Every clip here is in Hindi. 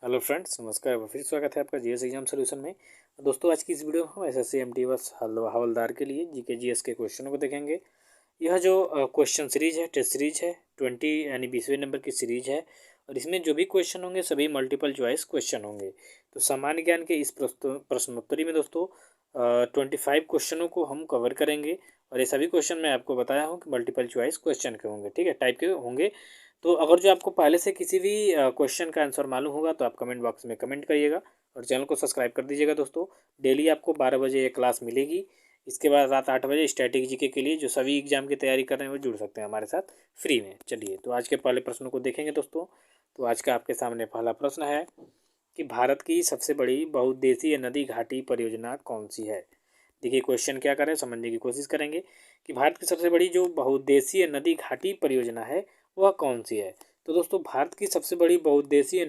हेलो फ्रेंड्स, नमस्कार। फिर स्वागत है आपका जीएस एग्जाम सॉल्यूशन में। दोस्तों, आज की इस वीडियो में हम एसएससी एमटी बस हवलदार के लिए जीके जीएस के क्वेश्चनों को देखेंगे। यह जो क्वेश्चन सीरीज है, टेस्ट सीरीज है, 20 यानी 20वें नंबर की सीरीज है। और इसमें जो भी क्वेश्चन होंगे सभी मल्टीपल चॉइस क्वेश्चन होंगे। तो सामान्य ज्ञान के इस प्रश्नोत्तरी में दोस्तों 25 क्वेश्चनों को हम कवर करेंगे। और ये सभी क्वेश्चन मैं आपको बताया हूँ कि मल्टीपल चॉइस क्वेश्चन के होंगे, ठीक है, टाइप के होंगे। तो अगर जो आपको पहले से किसी भी क्वेश्चन का आंसर मालूम होगा तो आप कमेंट बॉक्स में कमेंट करिएगा और चैनल को सब्सक्राइब कर दीजिएगा। दोस्तों, डेली आपको 12 बजे ये क्लास मिलेगी। इसके बाद रात 8 बजे स्टैटिक जीके के लिए जो सभी एग्जाम की तैयारी कर रहे हैं वो जुड़ सकते हैं हमारे साथ फ्री में। चलिए, तो आज के पहले प्रश्नों को देखेंगे दोस्तों। तो आज का आपके सामने पहला प्रश्न है कि भारत की सबसे बड़ी बहुउद्देशीय नदी घाटी परियोजना कौन सी है। देखिए, क्वेश्चन क्या करें समझने की कोशिश करेंगे कि भारत की सबसे बड़ी जो बहुउद्देशीय नदी घाटी परियोजना है वह कौन सी है। तो दोस्तों, भारत की सबसे बड़ी बहुउद्देशीय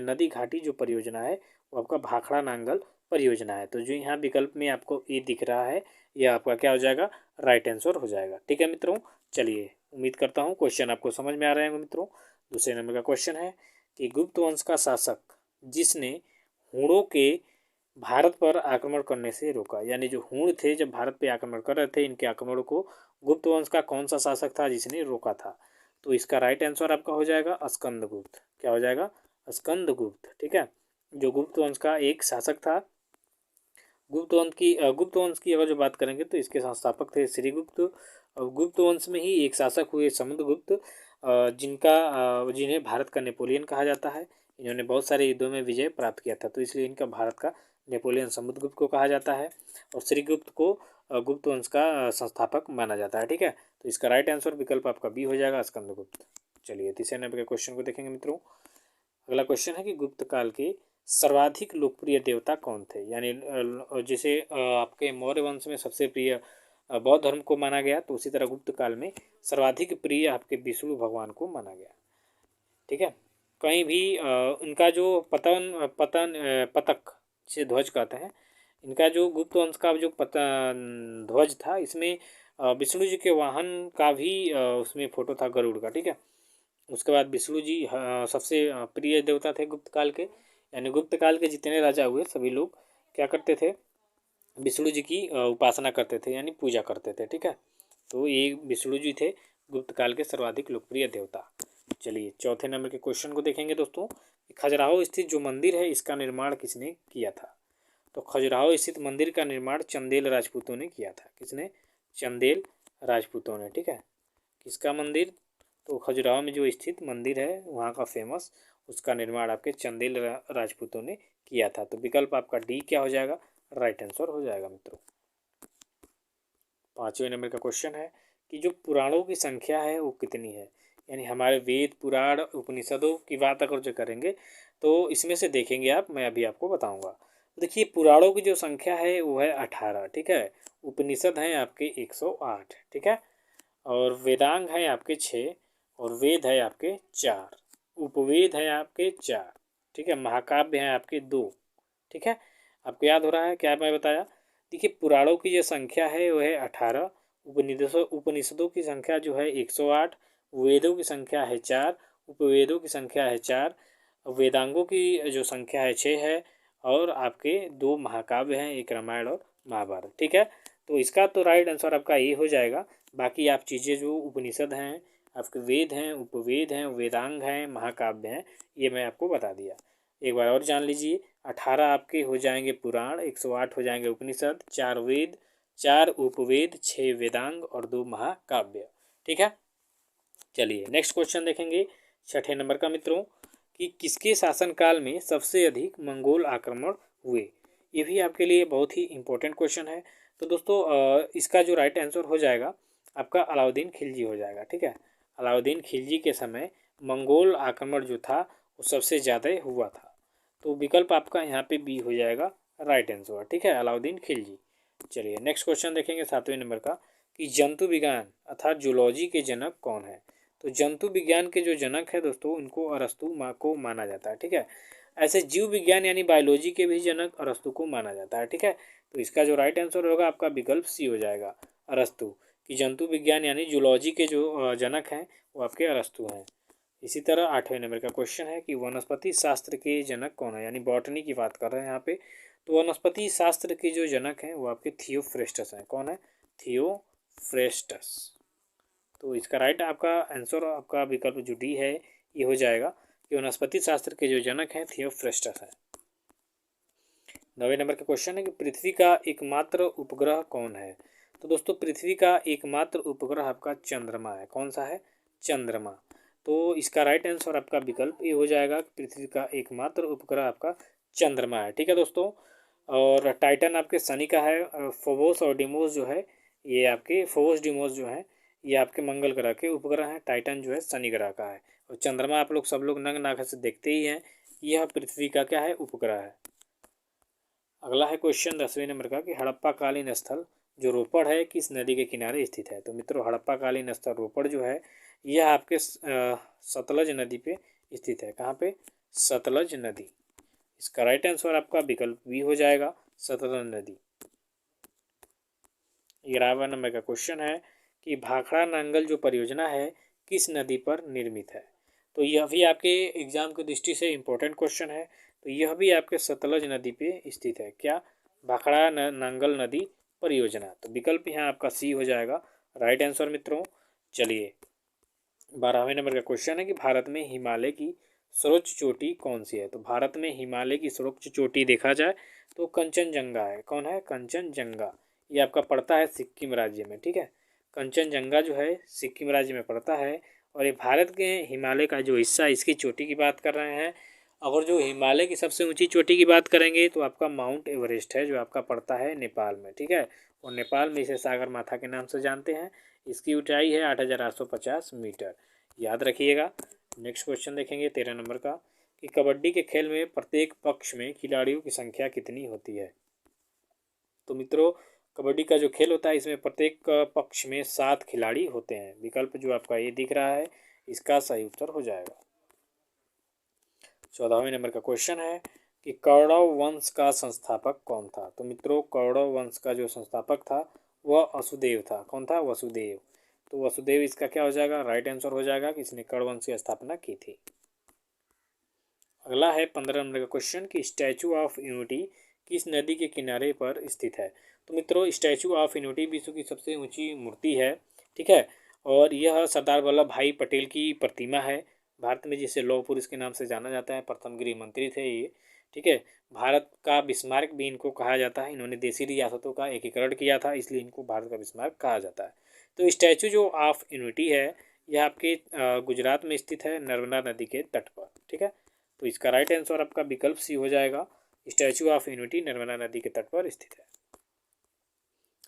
नदी घाटी जो परियोजना है वो आपका भाखड़ा नांगल परियोजना है। तो जो यहाँ विकल्प में आपको ए दिख रहा है यह आपका क्या हो जाएगा, राइट आंसर हो जाएगा। ठीक है मित्रों, चलिए, उम्मीद करता हूँ क्वेश्चन आपको समझ में आ रहे हैं मित्रों। दूसरे नंबर का क्वेश्चन है कि गुप्त वंश का शासक जिसने हूणों के भारत पर आक्रमण करने से रोका, यानी जो हूण थे जब भारत पे आक्रमण कर रहे थे, इनके आक्रमण को गुप्त वंश का कौन सा शासक था जिसने रोका था। तो इसका राइट आंसर आपका हो जाएगा स्कंदगुप्त। क्या हो जाएगा, स्कंदगुप्त। ठीक है, जो गुप्त वंश का एक शासक था। गुप्त वंश की अगर जो बात करेंगे तो इसके संस्थापक थे श्रीगुप्त। और गुप्त वंश में ही एक शासक हुए समुद्रगुप्त, जिन्हें भारत का नेपोलियन कहा जाता है। इन्होंने बहुत सारे युद्धों में विजय प्राप्त किया था, तो इसलिए इनका भारत का नेपोलियन समुद्रगुप्त को कहा जाता है। और श्रीगुप्त को गुप्त वंश का संस्थापक माना जाता है। ठीक है, तो इसका राइट आंसर विकल्प आपका बी हो जाएगा, स्कंदगुप्त। चलिए, तीसरे नंबर के क्वेश्चन को देखेंगे मित्रों। अगला क्वेश्चन है कि गुप्त काल के सर्वाधिक लोकप्रिय देवता कौन थे, यानी जैसे आपके मौर्य वंश में सबसे प्रिय बौद्ध धर्म को माना गया, तो उसी तरह गुप्त काल में सर्वाधिक प्रिय आपके विष्णु भगवान को माना गया। ठीक है, कहीं भी इनका जो पतक से ध्वज कहते हैं, इनका जो गुप्त वंश का जो ध्वज था, इसमें विष्णु जी के वाहन का भी उसमें फोटो था गरुड़ का। ठीक है, उसके बाद विष्णु जी सबसे प्रिय देवता थे गुप्त काल के, यानी गुप्त काल के जितने राजा हुए सभी लोग क्या करते थे, विष्णु जी की उपासना करते थे, यानी पूजा करते थे। ठीक है, तो ये विष्णु जी थे गुप्त काल के सर्वाधिक लोकप्रिय देवता। चलिए, चौथे नंबर के क्वेश्चन को देखेंगे दोस्तों। खजुराहो स्थित जो मंदिर है इसका निर्माण किसने किया था। तो खजुराहो स्थित मंदिर का निर्माण चंदेल राजपूतों ने किया था। किसने, चंदेल राजपूतों ने। ठीक है, किसका मंदिर, तो खजुराहो में जो स्थित मंदिर है वहाँ का फेमस, उसका निर्माण आपके चंदेल राजपूतों ने किया था। तो विकल्प आपका डी क्या हो जाएगा, राइट आंसर हो जाएगा मित्रों। पाँचवें नंबर का क्वेश्चन है कि जो पुराणों की संख्या है वो कितनी है, यानी हमारे वेद पुराण उपनिषदों की बात अगर जो करेंगे तो इसमें से देखेंगे आप, मैं अभी आपको बताऊंगा। देखिए, पुराणों की जो संख्या है वो है 18। ठीक है, उपनिषद हैं आपके 108। ठीक है, और वेदांग हैं आपके 6, और वेद है आपके 4, उपवेद हैं आपके 4। ठीक है, महाकाव्य हैं आपके 2। ठीक है, आपको याद हो रहा है क्या मैं बताया। देखिए, पुराणों की जो संख्या है वो है 18, उपनिषदों की संख्या जो है 108, वेदों की संख्या है 4, उपवेदों की संख्या है 4, वेदांगों की जो संख्या है 6 है, और आपके 2 महाकाव्य हैं, एक रामायण और महाभारत। ठीक है, तो इसका तो राइट आंसर आपका ये हो जाएगा। बाकी आप चीज़ें जो उपनिषद हैं, आपके वेद हैं, उपवेद हैं, वेदांग हैं, महाकाव्य हैं, ये मैं आपको बता दिया। एक बार और जान लीजिए, 18 आपके हो जाएंगे पुराण, 108 हो जाएंगे उपनिषद, 4 वेद, 4 उपवेद, 6 वेदांग और 2 महाकाव्य। ठीक है, चलिए नेक्स्ट क्वेश्चन देखेंगे छठे नंबर का मित्रों, कि किसके शासनकाल में सबसे अधिक मंगोल आक्रमण हुए। ये भी आपके लिए बहुत ही इम्पोर्टेंट क्वेश्चन है। तो दोस्तों, इसका जो राइट आंसर हो जाएगा आपका अलाउद्दीन खिलजी हो जाएगा। ठीक है, अलाउद्दीन खिलजी के समय मंगोल आक्रमण जो था वो सबसे ज़्यादा हुआ था। तो विकल्प आपका यहाँ पे बी हो जाएगा, राइट आंसर। ठीक है, अलाउद्दीन खिलजी। चलिए नेक्स्ट क्वेश्चन देखेंगे 7वें नंबर का, कि जंतु विज्ञान अर्थात जूलॉजी के जनक कौन है। तो जंतु विज्ञान के जो जनक है दोस्तों, उनको अरस्तु को माना जाता है। ठीक है, ऐसे जीव विज्ञान यानी बायोलॉजी के भी जनक अरस्तु को माना जाता है। ठीक है, तो इसका जो राइट आंसर होगा आपका विकल्प सी हो जाएगा, अरस्तु। कि जंतु विज्ञान यानी जूलॉजी के जो जनक हैं वो आपके अरस्तु हैं। इसी तरह 8वें नंबर का क्वेश्चन है कि वनस्पति शास्त्र के जनक कौन है, यानी बॉटनी की बात कर रहे हैं यहाँ पे। तो वनस्पति शास्त्र के जो जनक हैं वो आपके थियोफ्रेस्टस हैं। कौन है? थियोफ्रेस्टस। तो इसका राइट आपका आंसर, आपका विकल्प जो डी है ये हो जाएगा कि वनस्पति शास्त्र के जो जनक हैं थियोफ्रेस्टस हैं। 9वें नंबर का क्वेश्चन है कि पृथ्वी का एकमात्र उपग्रह कौन है। तो दोस्तों पृथ्वी का एकमात्र उपग्रह आपका चंद्रमा है। कौन सा है? चंद्रमा। तो इसका राइट आंसर आपका विकल्प ये हो जाएगा कि पृथ्वी का एकमात्र उपग्रह आपका चंद्रमा है। ठीक है दोस्तों, और टाइटन आपके शनि का है। फोबोस और डिमोस जो है ये आपके फोबोस डिमोस जो है ये आपके मंगल ग्रह के उपग्रह हैं। टाइटन जो है शनि ग्रह का है, और चंद्रमा आप लोग सब लोग नग्न आंख से देखते ही हैं, यह पृथ्वी का क्या है? उपग्रह है। अगला है क्वेश्चन 10वें नंबर का कि हड़प्पा कालीन स्थल जो रोपड़ है किस नदी के किनारे स्थित है। तो मित्रों हड़प्पा कालीन स्थल रोपड़ जो है यह आपके सतलज नदी पे स्थित है। कहाँ पे? सतलज नदी। इसका राइट आंसर आपका विकल्प बी हो जाएगा, सतलज नदी। 11वां नंबर का क्वेश्चन है कि भाखड़ा नांगल जो परियोजना है किस नदी पर निर्मित है। तो यह भी आपके एग्जाम की दृष्टि से इम्पोर्टेंट क्वेश्चन है। तो यह भी आपके सतलज नदी पे स्थित है। क्या? भाखड़ा नांगल नदी परियोजना। तो विकल्प यहाँ आपका सी हो जाएगा राइट आंसर मित्रों। चलिए 12वें नंबर का क्वेश्चन है कि भारत में हिमालय की सर्वोच्च चोटी कौन सी है। तो भारत में हिमालय की सर्वोच्च चोटी देखा जाए तो कंचनजंगा है। कौन है? कंचनजंगा। ये आपका पड़ता है सिक्किम राज्य में। ठीक है, कंचनजंगा जो है सिक्किम राज्य में पड़ता है, और ये भारत के हिमालय का जो हिस्सा इसकी चोटी की बात कर रहे हैं। अगर जो हिमालय की सबसे ऊंची चोटी की बात करेंगे तो आपका माउंट एवरेस्ट है, जो आपका पड़ता है नेपाल में। ठीक है, और नेपाल में इसे सागर माथा के नाम से जानते हैं। इसकी ऊंचाई है 8,850 मीटर, याद रखिएगा। नेक्स्ट क्वेश्चन देखेंगे 13 नंबर का कि कबड्डी के खेल में प्रत्येक पक्ष में खिलाड़ियों की संख्या कितनी होती है। तो मित्रों कबड्डी का जो खेल होता है इसमें प्रत्येक पक्ष में 7 खिलाड़ी होते हैं। विकल्प जो आपका ये दिख रहा है इसका सही उत्तर हो जाएगा। 14वें नंबर का क्वेश्चन है कि कौरव वंश का संस्थापक कौन था। तो मित्रों कौरव वंश का जो संस्थापक था वह वसुदेव था। कौन था? वसुदेव। तो वसुदेव इसका क्या हो जाएगा? राइट आंसर हो जाएगा कि इसने कौरव वंश की स्थापना की थी। अगला है 15 नंबर का क्वेश्चन कि स्टैचू ऑफ यूनिटी किस नदी के किनारे पर स्थित है। तो मित्रों स्टैचू ऑफ यूनिटी विश्व की सबसे ऊंची मूर्ति है। ठीक है, और यह सरदार वल्लभ भाई पटेल की प्रतिमा है। भारत में जिसे लौह पुरुष के नाम से जाना जाता है, प्रथम गृह मंत्री थे ये। ठीक है, भारत का बिस्मार्क भी इनको कहा जाता है। इन्होंने देशी रियासतों का एकीकरण किया था, इसलिए इनको भारत का बिस्मार्क कहा जाता है। तो स्टैचू जो ऑफ यूनिटी है यह आपके गुजरात में स्थित है, नर्मदा नदी के तट पर। ठीक है, तो इसका राइट आंसर आपका विकल्प सी हो जाएगा, स्टैचू ऑफ यूनिटी नर्मदा नदी के तट पर स्थित है।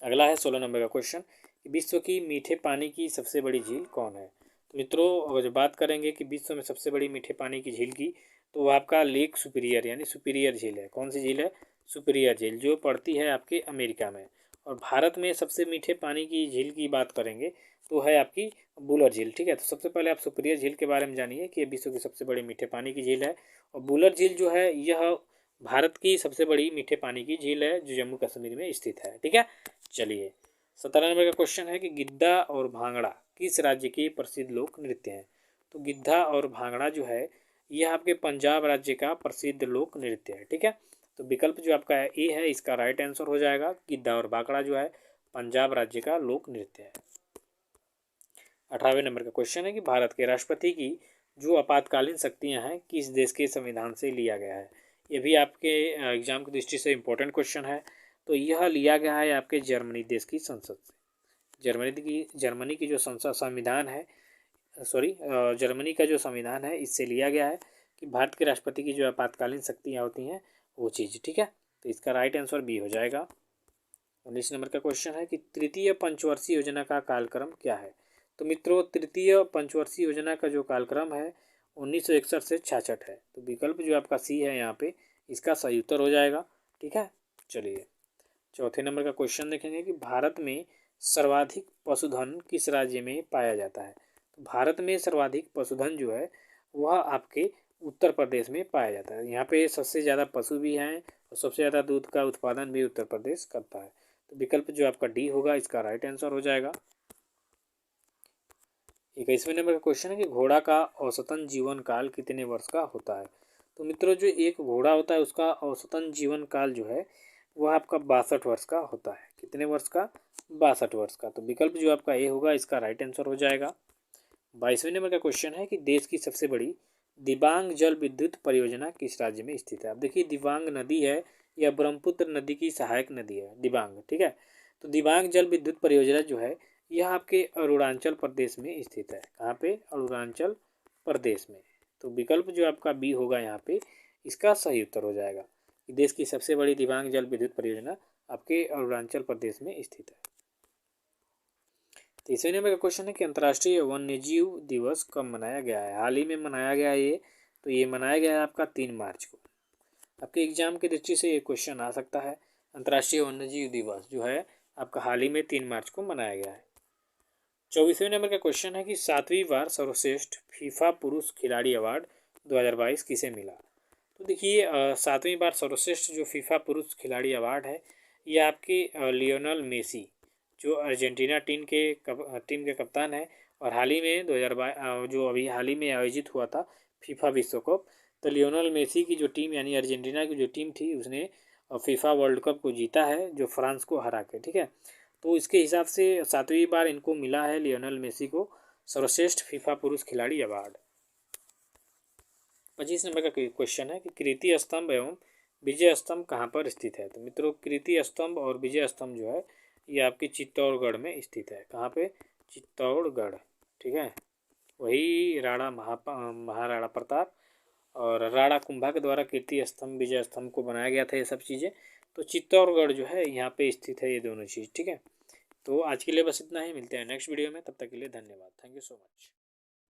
अगला है 16 नंबर का क्वेश्चन, विश्व की मीठे पानी की सबसे बड़ी झील कौन है। तो मित्रों अगर जो बात करेंगे कि विश्व में सबसे बड़ी मीठे पानी की झील की, तो वह आपका लेक सुपीरियर यानी सुपीरियर झील है। कौन सी झील है? सुपीरियर झील, जो पड़ती है आपके अमेरिका में। और भारत में सबसे मीठे पानी की झील की बात करेंगे तो है आपकी बुलर झील। ठीक है, तो सबसे पहले आप सुपीरियर झील के बारे में जानिए कि ये विश्व की सबसे बड़ी मीठे पानी की झील है। और बुलर झील जो है यह भारत की सबसे बड़ी मीठे पानी की झील है, जो जम्मू कश्मीर में स्थित है। ठीक है, चलिए 17 नंबर का क्वेश्चन है कि गिद्धा और भांगड़ा किस राज्य के प्रसिद्ध लोक नृत्य हैं। तो गिद्धा और भांगड़ा जो है यह आपके पंजाब राज्य का प्रसिद्ध लोक नृत्य है। ठीक है, तो विकल्प जो आपका ए है इसका राइट आंसर हो जाएगा। गिद्धा और भांगड़ा जो है पंजाब राज्य का लोक नृत्य है। 18वें नंबर का क्वेश्चन है कि भारत के राष्ट्रपति की जो आपातकालीन शक्तियां हैं किस देश के संविधान से लिया गया है। ये भी आपके एग्जाम की दृष्टि से इम्पोर्टेंट क्वेश्चन है। तो यह लिया गया है आपके जर्मनी देश की संसद से। जर्मनी की जो संसद संविधान है, जर्मनी का जो संविधान है इससे लिया गया है कि भारत के राष्ट्रपति की जो आपातकालीन शक्तियाँ होती हैं वो चीज़। ठीक है, तो इसका राइट आंसर बी हो जाएगा। 19 नंबर का क्वेश्चन है कि तृतीय पंचवर्षीय योजना का कालक्रम क्या है। तो मित्रों तृतीय पंचवर्षीय योजना का जो कालक्रम है 1961 से 66 है। तो विकल्प जो आपका सी है यहाँ पे इसका सही उत्तर हो जाएगा। ठीक है, चलिए चौथे नंबर का क्वेश्चन देखेंगे कि भारत में सर्वाधिक पशुधन किस राज्य में पाया जाता है। तो भारत में सर्वाधिक पशुधन जो है वह आपके उत्तर प्रदेश में पाया जाता है। यहाँ पे सबसे ज़्यादा पशु भी हैं और सबसे ज़्यादा दूध का उत्पादन भी उत्तर प्रदेश करता है। तो विकल्प जो आपका डी होगा इसका राइट आंसर हो जाएगा। 21वें नंबर का क्वेश्चन है कि घोड़ा का औसतन जीवन काल कितने वर्ष का होता है। तो मित्रों जो एक घोड़ा होता है उसका औसतन जीवन काल जो है वह आपका 62 वर्ष का होता है। कितने वर्ष का? 62 वर्ष का। तो विकल्प जो आपका ए होगा इसका राइट आंसर हो जाएगा। 22वें नंबर का क्वेश्चन है कि देश की सबसे बड़ी दिबांग जल विद्युत परियोजना किस राज्य में स्थित है। अब देखिए दिबांग नदी है, यह ब्रह्मपुत्र नदी की सहायक नदी है दिबांग, ठीक है। तो दिबांग जल विद्युत परियोजना जो है यह आपके अरुणाचल प्रदेश में स्थित है। कहाँ पे? अरुणाचल प्रदेश में। तो विकल्प जो आपका बी होगा यहाँ पे इसका सही उत्तर हो जाएगा कि देश की सबसे बड़ी दिबांग जल विद्युत परियोजना आपके अरुणाचल प्रदेश में स्थित है। 23वें नंबर का क्वेश्चन है कि अंतर्राष्ट्रीय वन्यजीव दिवस कब मनाया गया है। हाल ही में मनाया गया है ये, तो ये मनाया गया है आपका 3 मार्च को। आपके एग्जाम की दृष्टि से ये क्वेश्चन आ सकता है। अंतर्राष्ट्रीय वन्यजीव दिवस जो है आपका हाल ही में 3 मार्च को मनाया गया है। 24वें नंबर का क्वेश्चन है कि 7वीं बार सर्वश्रेष्ठ फीफा पुरुष खिलाड़ी अवार्ड 2022 किसे मिला। तो देखिए 7वीं बार सर्वश्रेष्ठ जो फीफा पुरुष खिलाड़ी अवार्ड है ये आपके लियोनल मेसी जो अर्जेंटीना टीम के कप्तान है और हाल ही में 2022 जो अभी हाल ही में आयोजित हुआ था फीफा विश्व कप, तो लियोनल मेसी की जो टीम यानी अर्जेंटीना की जो टीम थी उसने फीफा वर्ल्ड कप को जीता है जो फ्रांस को हरा के, ठीक है। तो इसके हिसाब से 7वीं बार इनको मिला है लियोनल मेसी को सर्वश्रेष्ठ फीफा पुरुष खिलाड़ी अवार्ड। 25 नंबर का क्वेश्चन है कि कीर्ति स्तंभ एवं विजय स्तंभ कहाँ पर स्थित है। तो मित्रों कीर्ति स्तंभ और विजय स्तंभ जो है ये आपके चित्तौड़गढ़ में स्थित है। कहाँ पे? चित्तौड़गढ़, ठीक है। वही महाराणा प्रताप और राणा कुंभा के द्वारा कीर्ति स्तंभ विजय स्तंभ को बनाया गया था ये सब चीज़ें। तो चित्तौड़गढ़ जो है यहाँ पे स्थित है ये दोनों चीज़, ठीक है। तो आज के लिए बस इतना ही, मिलते हैं नेक्स्ट वीडियो में, तब तक के लिए धन्यवाद। Thank you so much.